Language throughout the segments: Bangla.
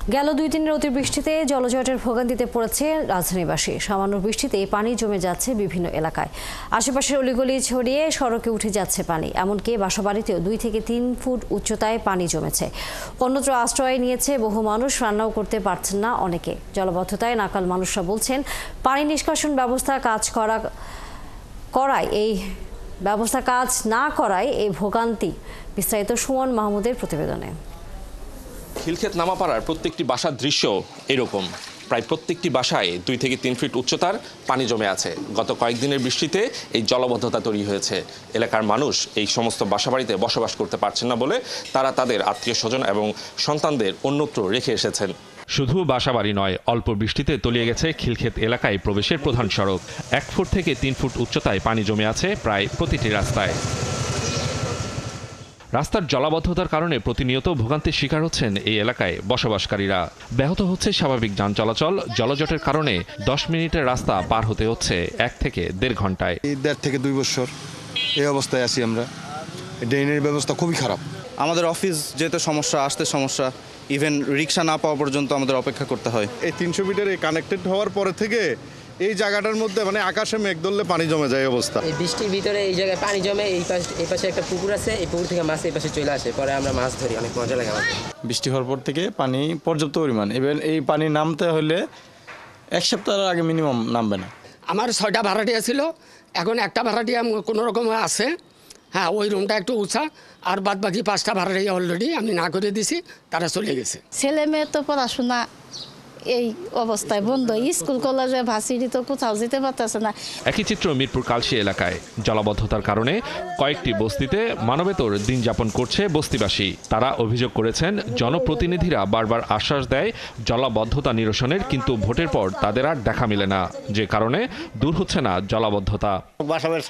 গেল 2 দিনের অতিবৃষ্টিতে জলজটের ভোগান্তিতে পড়েছে রাজধানীবাসী। সামান্য বৃষ্টিতে পানি জমে যাচ্ছে বিভিন্ন এলাকায়। আশেপাশের অলিগলি ছড়িয়ে সড়কে উঠে যাচ্ছে পানি। এমনকি বাসাবাড়িতেও 2 থেকে 3 ফুট উচ্চতায় পানি জমেছে। অন্যত্র আশ্রয় নিয়েছে বহু মানুষ, রান্নাও করতে পারছেন না অনেকে। জলবদ্ধতায় নাকাল মানুষরা বলছেন, পানি নিষ্কাশন ব্যবস্থা কাজ না করায় এই ভোগান্তি। বিস্তারিত সুমন মাহমুদের প্রতিবেদনে। খিলক্ষেত নামাপাড়ার প্রত্যেকটি বাসার দৃশ্য এরকম। প্রায় প্রত্যেকটি বাসায় 2 থেকে 3 ফিট উচ্চতার পানি জমে আছে। গত কয়েকদিনের বৃষ্টিতে এই জলবদ্ধতা তৈরি হয়েছে। এলাকার মানুষ এই সমস্ত বাসাবাড়িতে বসবাস করতে পারছেন না বলে তারা তাদের আত্মীয় স্বজন এবং সন্তানদের অন্যত্র রেখে এসেছেন। শুধু বাসাবাড়ি নয়, অল্প বৃষ্টিতে তলিয়ে গেছে খিলক্ষেত এলাকায় প্রবেশের প্রধান সড়ক। 1 ফুট থেকে 3 ফুট উচ্চতায় পানি জমে আছে প্রায় প্রতিটি রাস্তায়। রাস্তার জলাবদ্ধতার কারণে প্রতিনিয়ত ভোগান্তির শিকার হচ্ছেন এই এলাকায় বসবাসকারীরা। ব্যাহত হচ্ছে স্বাভাবিক যান চলাচল। জলজটের কারণে 10 মিনিটের রাস্তা পার হতে হচ্ছে 1 থেকে 1.5 ঘন্টায়। 1.5 থেকে 2 বছর এই অবস্থায় আছি আমরা। ড্রেনের ব্যবস্থা খুবই খারাপ। আমাদের অফিস যেতে সমস্যা, আসতে সমস্যা, ইভেন রিক্সা না পাওয়া পর্যন্ত আমাদের অপেক্ষা করতে হয়। এই 300 মিটার কানেক্টেড হওয়ার পরে থেকে এই জায়গাটার মধ্যে মানে আকাশে মেঘ ধরলে পানি জমে যায় অবস্থা। এই বৃষ্টির ভিতরে এই জায়গায় পানি জমে, এই পাশে একটা পুকুর আছে, এই পুকুর থেকে মাছ এই পাশে চলে আসে, পরে আমরা মাছ ধরি, অনেক মজা লাগে আমাদের। বৃষ্টি হওয়ার পর থেকে পানি পর্যাপ্ত পরিমাণ, এবার এই পানি নামতে হলে 1 সপ্তাহের আগে মিনিমাম নামবে না। আমার 6টা ভাড়াটিয়া ছিল, এখন একটা ভাড়াটিয়া কোনো রকম আছে। হ্যাঁ, ওই রুমটা একটু উঁচা, আর বাদ বাকি 5টা ভাড়াটিয়া অলরেডি আমি না করে দিছি, তারা চলে গেছে। ছেলে মেয়ে তো পড়াশোনা এই অবস্থায় বন্ধ, স্কুল কলেজে ভার্সিটি তো কোথাও যেতে পারতেছে না। একই চিত্র মিরপুর কালশী এলাকায়। জলাবদ্ধতার কারণে কয়েকটি বস্তিতে মানবেতর দিন যাপন করছে বস্তিবাসী। তারা অভিযোগ করেছেন, জনপ্রতিনিধিরা বারবার আশ্বাস দেয় জলাবদ্ধতা নিরসনের, কিন্তু ভোটের পর তাদের আর দেখা মেলে না, যে কারণে দূর হচ্ছে না জলাবদ্ধতা। বাসাবের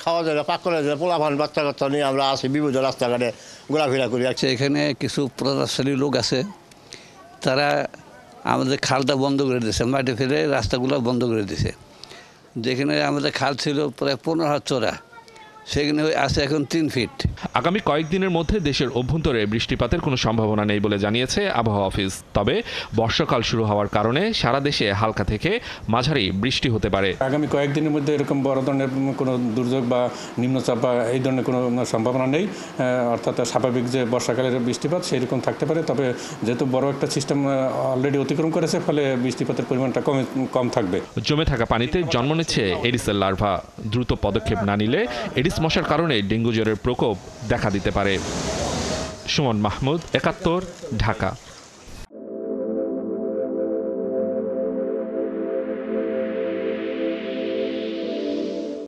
খাওয়া যায়, পাক করে যায়, পোলাপান বাচ্চা কাচ্চা নিয়ে আমরা আসি, বিভিন্ন রাস্তাঘাটে ঘোরাফেরা করি। এখানে কিছু প্রভাবশালী লোক আছে, তারা আমাদের খালটা বন্ধ করে দিয়েছে, মাটি ফেলে রাস্তাগুলো বন্ধ করে দিয়েছে। যেখানে আমাদের খাল ছিল প্রায় 15 হাত চড়া, সেখানে আছে এখন 3 ফিট। আগামী কয়েকদিনের মধ্যে দেশের অভ্যন্তরে বৃষ্টিপাতের কোনো সম্ভাবনা নেই বলে জানিয়েছে আবহাওয়া অফিস। তবে বর্ষাকাল শুরু হওয়ার কারণে সারা দেশে হালকা থেকে মাঝারি বৃষ্টি হতে পারে। আগামী কয়েকদিনের মধ্যে এরকম বড় ধরনের কোনো দুর্যোগ বা নিম্নচাপ বা এই ধরনের কোনো সম্ভাবনা নেই। অর্থাৎ স্বাভাবিক যে বর্ষাকালের বৃষ্টিপাত সেই রকম থাকতে পারে। তবে যেহেতু বড় একটা সিস্টেম অলরেডি অতিক্রম করেছে, ফলে বৃষ্টিপাতের পরিমাণটা কম থাকবে। জমে থাকা পানিতে জন্ম নিচ্ছে এডিসের লার্ভা। দ্রুত পদক্ষেপ না নিলে এডিস মশার কারণে ডেঙ্গু জ্বরের প্রকোপ দেখা দিতে পারে। সুমন মাহমুদ, 71, ঢাকা।